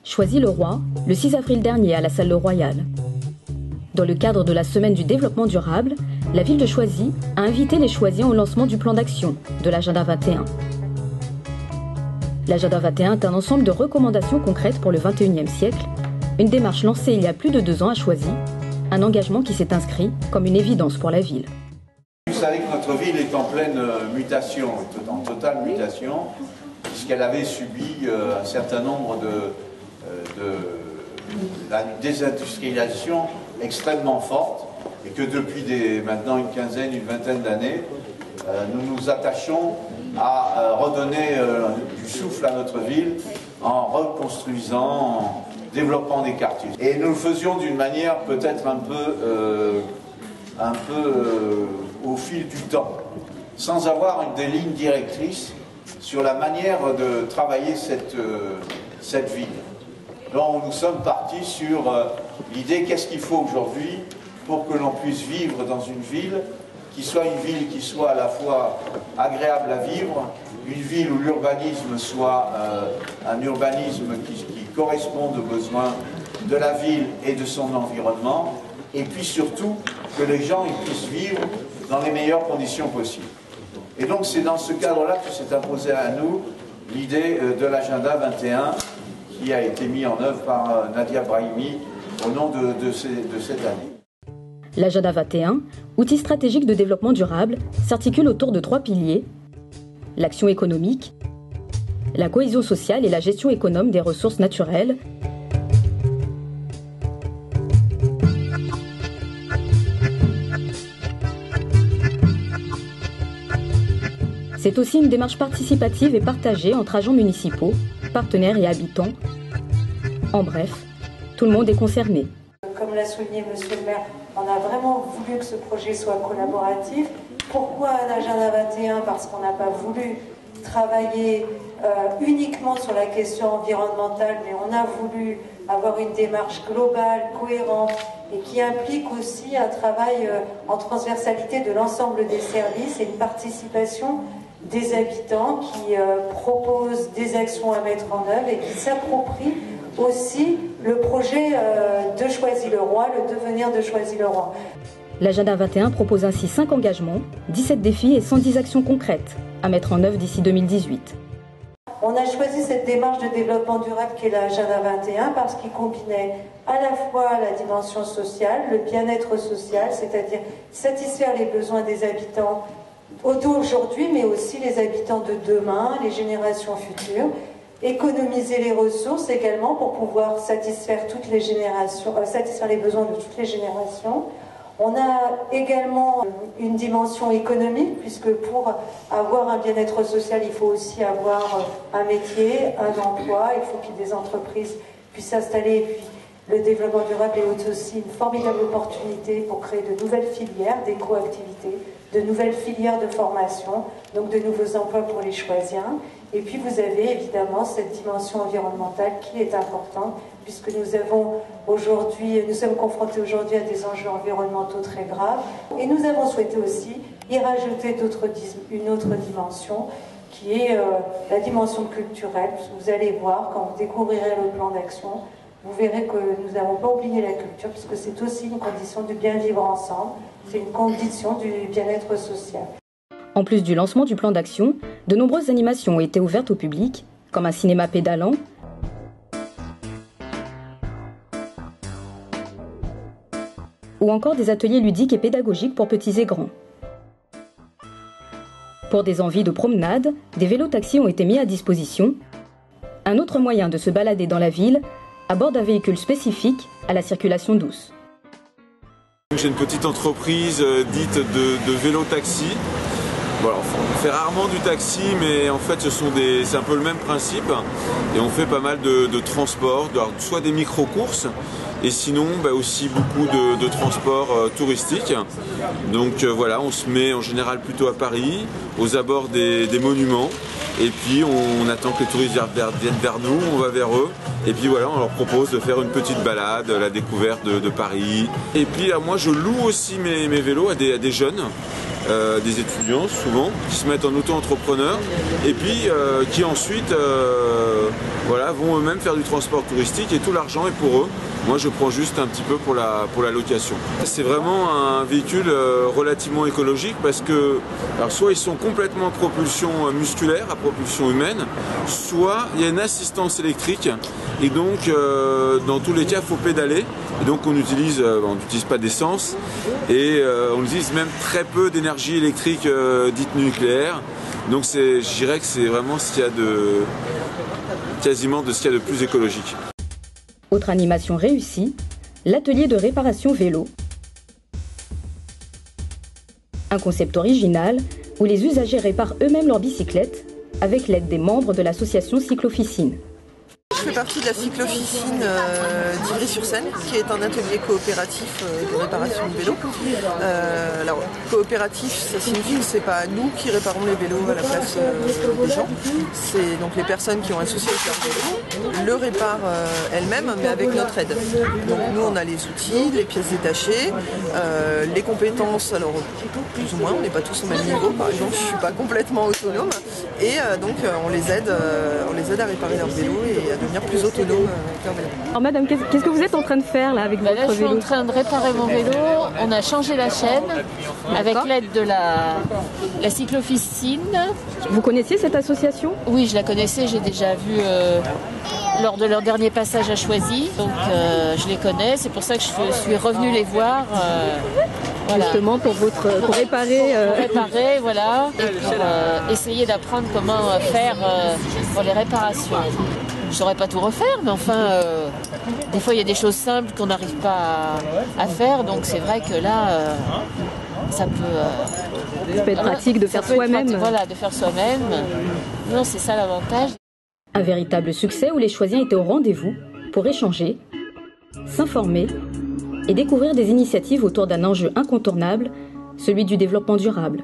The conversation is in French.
Choisy-le-Roi, le 6 avril dernier à la salle Le Royal. Dans le cadre de la Semaine du développement durable, la ville de Choisy a invité les Choisiens au lancement du plan d'action de l'Agenda 21. L'Agenda 21 est un ensemble de recommandations concrètes pour le 21e siècle, une démarche lancée il y a plus de 2 ans à Choisy, un engagement qui s'est inscrit comme une évidence pour la ville. Vous savez que notre ville est en pleine mutation, en totale mutation, puisqu'elle avait subi un certain nombre de la désindustrialisation extrêmement forte, et que depuis maintenant une quinzaine, une vingtaine d'années, nous nous attachons à redonner du souffle à notre ville en reconstruisant, en développant des quartiers. Et nous le faisions d'une manière peut-être un peu au fil du temps, sans avoir des lignes directrices sur la manière de travailler cette ville. Donc nous sommes partis sur l'idée qu'est-ce qu'il faut aujourd'hui pour que l'on puisse vivre dans une ville qui soit à la fois agréable à vivre, une ville où l'urbanisme soit un urbanisme qui corresponde aux besoins de la ville et de son environnement, et puis surtout que les gens puissent vivre dans les meilleures conditions possibles. Et donc c'est dans ce cadre-là que s'est imposée à nous l'idée de l'Agenda 21 qui a été mis en œuvre par Nadia Brahimi au nom de cette année. L'Agenda 21, outil stratégique de développement durable, s'articule autour de 3 piliers: l'action économique, la cohésion sociale et la gestion économe des ressources naturelles. C'est aussi une démarche participative et partagée entre agents municipaux, partenaires et habitants. En bref, tout le monde est concerné. Comme l'a souligné Monsieur le maire, on a vraiment voulu que ce projet soit collaboratif. Pourquoi un agenda 21? Parce qu'on n'a pas voulu travailler uniquement sur la question environnementale, mais on a voulu avoir une démarche globale, cohérente, et qui implique aussi un travail en transversalité de l'ensemble des services et une participation des habitants qui proposent des actions à mettre en œuvre et qui s'approprient aussi le projet de Choisy-le-Roi, le devenir de Choisy-le-Roi. L'Agenda 21 propose ainsi 5 engagements, 17 défis et 110 actions concrètes à mettre en œuvre d'ici 2018. On a choisi cette démarche de développement durable qui est l'Agenda 21 parce qu'il combinait à la fois la dimension sociale, le bien-être social, c'est-à-dire satisfaire les besoins des habitants d'aujourd'hui, mais aussi les habitants de demain, les générations futures. Économiser les ressources également pour pouvoir satisfaire toutes les générations, satisfaire les besoins de toutes les générations. On a également une dimension économique, puisque pour avoir un bien-être social, il faut aussi avoir un métier, un emploi, il faut qu'il y ait des entreprises puissent s'installer. Et puis le développement durable est aussi une formidable opportunité pour créer de nouvelles filières d'éco-activité, de nouvelles filières de formation, donc de nouveaux emplois pour les Choisiens. Et puis vous avez évidemment cette dimension environnementale qui est importante, puisque nous sommes confrontés aujourd'hui à des enjeux environnementaux très graves. Et nous avons souhaité aussi y rajouter une autre dimension, qui est la dimension culturelle. Vous allez voir, quand vous découvrirez le plan d'action, vous verrez que nous n'avons pas oublié la culture, puisque c'est aussi une condition du bien vivre ensemble, c'est une condition du bien-être social. En plus du lancement du plan d'action, de nombreuses animations ont été ouvertes au public, comme un cinéma pédalant, ou encore des ateliers ludiques et pédagogiques pour petits et grands. Pour des envies de promenade, des vélos-taxis ont été mis à disposition. Un autre moyen de se balader dans la ville, à bord d'un véhicule spécifique à la circulation douce. J'ai une petite entreprise dite de vélo-taxi. Voilà, on fait rarement du taxi, mais en fait c'est un peu le même principe. Et on fait pas mal de transports, soit des micro-courses, et sinon aussi beaucoup de transports touristiques. Donc voilà, on se met en général plutôt à Paris, aux abords des monuments. Et puis on attend que les touristes viennent vers nous, on va vers eux. Et puis voilà, on leur propose de faire une petite balade, la découverte de Paris. Et puis moi je loue aussi mes vélos à des jeunes. des étudiants souvent, qui se mettent en auto-entrepreneur et puis qui ensuite voilà, vont eux-mêmes faire du transport touristique et tout l'argent est pour eux. Moi je prends juste un petit peu pour la location. C'est vraiment un véhicule relativement écologique parce que alors, soit ils sont complètement à propulsion musculaire, à propulsion humaine, soit il y a une assistance électrique et donc dans tous les cas il faut pédaler et donc on n'utilise pas d'essence et on utilise même très peu d'énergie électrique dite nucléaire. Donc je dirais que c'est vraiment ce qu'il y a de quasiment de ce qu'il y a de plus écologique. Autre animation réussie, l'atelier de réparation vélo. Un concept original où les usagers réparent eux-mêmes leur bicyclette avec l'aide des membres de l'association Cyclofficine. Je fais partie de la cyclofficine d'Ivry-sur-Seine, qui est un atelier coopératif de réparation de vélos. Alors, coopératif, ça signifie que ce n'est pas nous qui réparons les vélos à la place des gens. C'est donc les personnes qui ont un souci avec leur vélo le réparent elles-mêmes, mais avec notre aide. Donc nous, on a les outils, les pièces détachées, les compétences, alors plus ou moins, on n'est pas tous au même niveau. Par exemple, je ne suis pas complètement autonome. Et donc, on les aide à réparer leur vélo et à devenir plus autonome avec leur vélo. Alors madame, qu'est-ce que vous êtes en train de faire là avec votre vélo ? Je suis en train de réparer mon vélo. On a changé la chaîne avec l'aide de la cyclofficine. Vous connaissiez cette association ? Oui, je la connaissais, j'ai déjà vu lors de leur dernier passage à Choisy. Donc je les connais, c'est pour ça que je suis revenue les voir. Voilà. Justement pour réparer. Pour réparer, voilà, et pour essayer d'apprendre comment faire pour les réparations. Je ne saurais pas tout refaire, mais enfin, des fois il y a des choses simples qu'on n'arrive pas à faire, donc c'est vrai que là, ça peut être pratique de faire soi-même. Voilà, de faire soi-même. Non, c'est ça l'avantage. Un véritable succès où les Choisiens étaient au rendez-vous pour échanger, s'informer et découvrir des initiatives autour d'un enjeu incontournable, celui du développement durable.